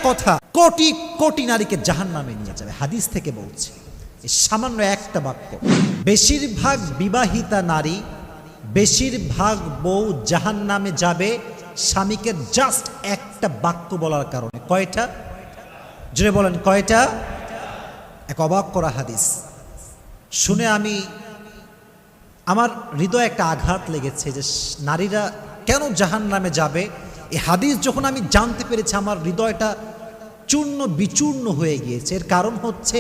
কথা কোটি কোটি নারীকে জাহান্নামে নিয়ে যাবে। হাদিস থেকে বলছি, সামান্য একটা বাক্য। বেশিরভাগ বিবাহিতা নারী, বেশিরভাগ বউ জাহান্নামে যাবে স্বামীকে জাস্ট একটা বাক্য বলার কারণে। কয়টা? জোরে বলেন কয়টা? এক অবাক করা হাদিস শুনে আমার হৃদয়ে একটা আঘাত লেগেছে যে নারীরা কেন জাহান্নামে যাবে। এই হাদিস যখন আমি জানতে পেরেছি আমার হৃদয়টা চূর্ণ বিচূর্ণ হয়ে গিয়েছে। এর কারণ হচ্ছে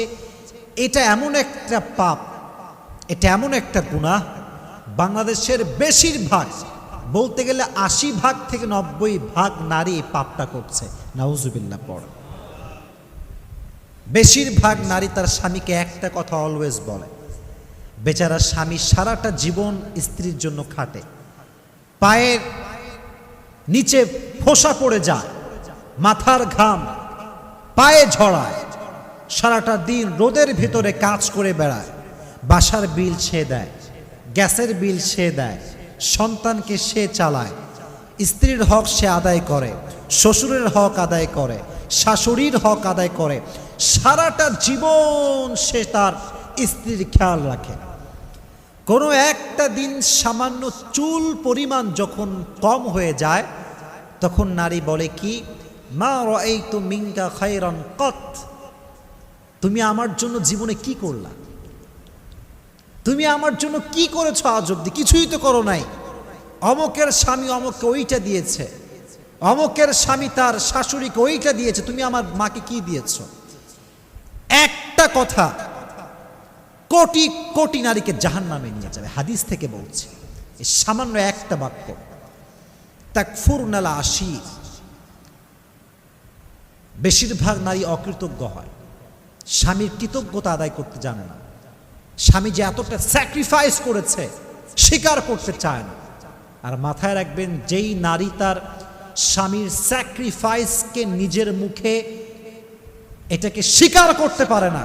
এটা এমন একটা পাপ, এটা এমন একটা গুনাহ, বাংলাদেশের বেশিরভাগ, বলতে গেলে ৮০ থেকে ৯০ নারী এই পাপটা করছে। নাউজুবিল্লাহ পড়ে। বেশিরভাগ নারী তার স্বামীকে একটা কথা অলওয়েজ বলে। বেচারা স্বামী সারাটা জীবন স্ত্রীর জন্য খাটে, পায়ের নিচে ফোসা পড়ে যায়, মাথার ঘাম পায়ে ঝরায়, সারাটা দিন রোদের ভিতরে কাজ করে বেড়ায়, বাসার বিল সে দেয়, গ্যাসের বিল সে দেয়, সন্তানকে সে চালায়, স্ত্রীর হক সে আদায় করে, শ্বশুরের হক আদায় করে, শাশুড়ির হক আদায় করে, সারাটা জীবন সে তার স্ত্রীর খেয়াল রাখে। কোনো একটা দিন সামান্য চুল পরিমাণ যখন কম হয়ে যায় তখন নারী বলে কি, মা রাআইতু মিনকা খায়রান কত, তুমি আমার জন্য জীবনে কি করলা, তুমি আমার জন্য কি করেছো আজ অব্দি? কিছুই তো করো নাই। অমকের স্বামী অমককে ওইটা দিয়েছে, অমকের স্বামী তার শাশুড়িকে ওইটা দিয়েছে, তুমি আমার মাকে কি দিয়েছ? একটা কথা কোটি কোটি নারীকে জাহান্নামে নিয়ে যাবে। হাদিস থেকে বলছি, এই সামান্য একটা বাক্য। তাকফুরনাল আশির, বেশিরভাগ নারী অকৃতজ্ঞ হয়, স্বামীর কৃতজ্ঞতা আদায় করতে জানে না। স্বামী যে এতটা স্যাক্রিফাইস করেছে স্বীকার করতে চায় না। আর মাথায় রাখবেন, যেই নারী তার স্বামীর স্যাক্রিফাইসকে নিজের মুখে এটাকে স্বীকার করতে পারে না,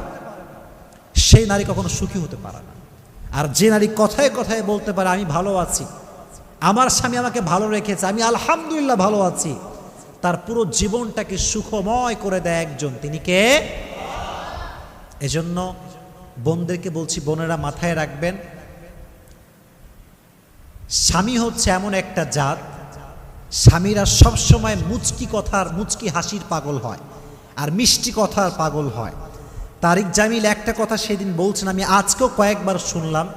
সেই নারী কখনো সুখী হতে পারে না। আর যে নারী কথায় কথায় বলতে পারে আমি ভালো আছি, আমার স্বামী আমাকে ভালো রেখেছে, আমি আলহামদুলিল্লাহ ভালো আছি, তার পুরো জীবনটাকে সুখময় করে দেয় একজন, তিনি কে? এজন্য বোনদেরকে বলছি, বোনেরা মাথায় রাখবেন, স্বামী হচ্ছে এমন একটা জাত, স্বামীরা সবসময় মুচকি কথার, মুচকি হাসির পাগল হয় আর মিষ্টি কথার পাগল হয়। তারিক জামিল একটা কথা সেদিন বলছেন, আমি আজকেও কয়েকবার শুনলাম।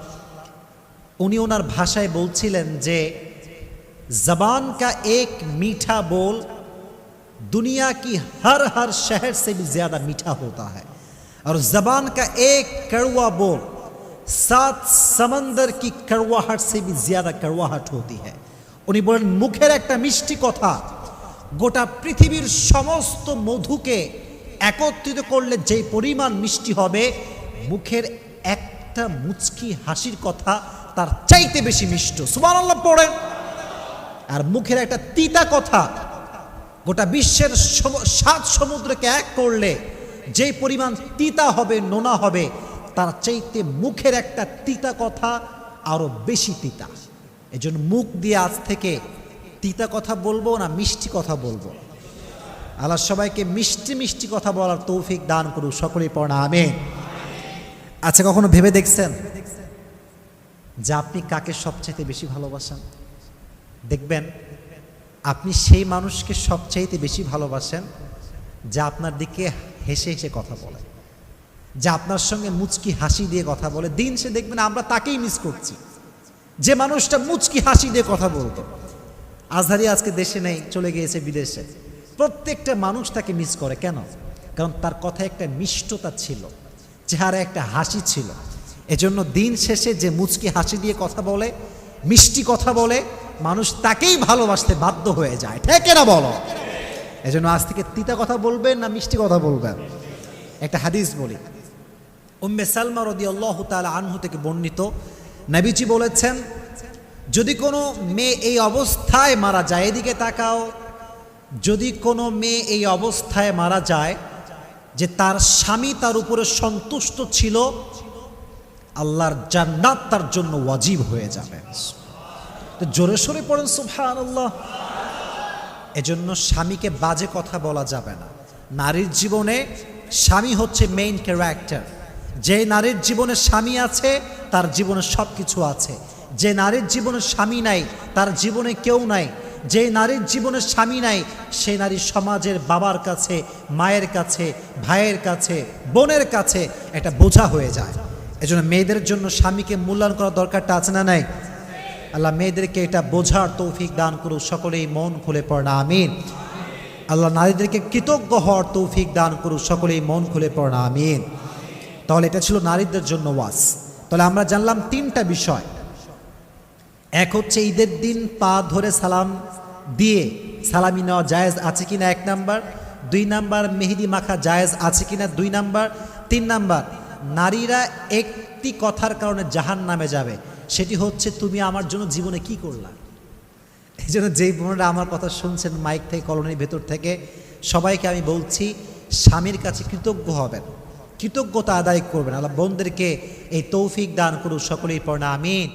উনি ওনার ভাষায় বলছিলেন যে জবান কা এক মিঠা बोल दुनिया की हर हर शहर से भी ज्यादा मीठा होता है और जबान का एक कड़वा बोल 7 समंदर की कड़वाहट से भी ज्यादा कड़वाहट होती है। উনি বলেন, মুখের একটা মিষ্টি কথা গোটা পৃথিবীর সমস্ত মধুকে একত্রিত করলে যে পরিমাণ মিষ্টি হবে, মুখের একটা মুচকি হাসির কথা তার চাইতে বেশি মিষ্ট। সুবহানাল্লাহ পড়েন। আর মুখের একটা তিতা কথা গোটা বিশ্বের 7 সমুদ্রকে এক করলে যে পরিমাণ তিতা হবে, নোনা হবে, তার চাইতে মুখের একটা তিতা কথা আরো বেশি তিতা। এজন্য মুখ দিয়ে আজ থেকে তিতা কথা বলবো না, মিষ্টি কথা বলবো। আল্লাহ সবাইকে মিষ্টি মিষ্টি কথা বলার তৌফিক দান করুক, সকলেই পড়া আমিন। আচ্ছা, কখনো ভেবে দেখছেন যে আপনি কাকে সবচাইতে বেশি ভালোবাসেন? দেখবেন আপনি সেই মানুষকে সবচাইতে বেশি ভালোবাসেন যা আপনার দিকে হেসে হেসে কথা বলে, যা আপনার সঙ্গে মুচকি হাসি দিয়ে কথা বলে। দিন সে দেখবেন আমরা তাকেই মিস করছি, যে মানুষটা মুচকি হাসি দিয়ে কথা বলতো। আজহারি আজকে দেশে নেই, চলে গিয়েছে বিদেশে। প্রত্যেকটা মানুষ তাকে মিস করে। কেন? কারণ তার কথায় একটা মিষ্টতা ছিল, চেহারায় একটা হাসি ছিল। এজন্য দিন শেষে যে মুচকি হাসি দিয়ে কথা বলে, মিষ্টি কথা বলে, মানুষ তাকেই ভালোবাসতে বাধ্য হয়ে যায়। ঠিক না বলো? এজন্য আজ থেকে তিতা কথা বলবেন না মিষ্টি কথা বলবেন? একটা হাদিস বলি, উম্মে সালমা রাদিয়াল্লাহু তাআলা আনহু থেকে বর্ণিত, নবীজি বলেছেন, যদি কোনো মেয়ে এই অবস্থায় মারা যায়, এদিকে তাকাও, যদি কোনো মেয়ে এই অবস্থায় মারা যায় যে তার স্বামী তার উপরে সন্তুষ্ট ছিল, আল্লাহর জান্নাত তার জন্য ওয়াজিব হয়ে যাবে। তো জোরে সোরে পড়েন সুবহানাল্লাহ। এজন্য স্বামীকে বাজে কথা বলা যাবে না, নারীর জীবনে স্বামী হচ্ছে মেইন ক্যারেক্টার। যে নারীর জীবনে স্বামী আছে তার জীবনে সব কিছু আছে। যে নারীর জীবনে স্বামী নাই তার জীবনে কেউ নাই। যে নারীর জীবনে স্বামী নাই সেই নারী সমাজের বাবার কাছে, মায়ের কাছে, ভাইয়ের কাছে, বোনের কাছে একটা বোঝা হয়ে যায়। এজন্য মেয়েদের জন্য স্বামীকে মূল্যায়ন করার দরকারটা আছে না নাই? আল্লাহ মেয়েদেরকে এটা বোঝার তৌফিক দান করুক, সকলেই মন খুলে পড়ে না আমিন। আল্লাহ নারীদেরকে কৃতজ্ঞ হওয়ার তৌফিক দান করুক, সকলেই মন খুলে পড়ে না আমিন। তাহলে এটা ছিল নারীদের জন্য ওয়াজ। তাহলে আমরা জানলাম তিনটা বিষয়। এক হচ্ছে ঈদের দিন পা ধরে সালাম দিয়ে সালামি নেওয়া জায়েজ আছে কিনা, 1 নাম্বার। 2 নাম্বার, মেহেদি মাখা জায়েজ আছে কিনা, 2 নাম্বার। 3 নাম্বার, নারীরা একটি কথার কারণে জাহান্নামে যাবে, সেটি হচ্ছে তুমি আমার জন্য জীবনে কি করলা। এই জন্য যেই বোনেরা আমার কথা শুনছেন মাইক থেকে, কলোনির ভেতর থেকে, সবাইকে আমি বলছি স্বামীর কাছে কৃতজ্ঞ হবেন, কৃতজ্ঞতা আদায় করবেন। আল্লাহ বোনদেরকে এই তৌফিক দান করুক, সকলেই পড়না আমিন।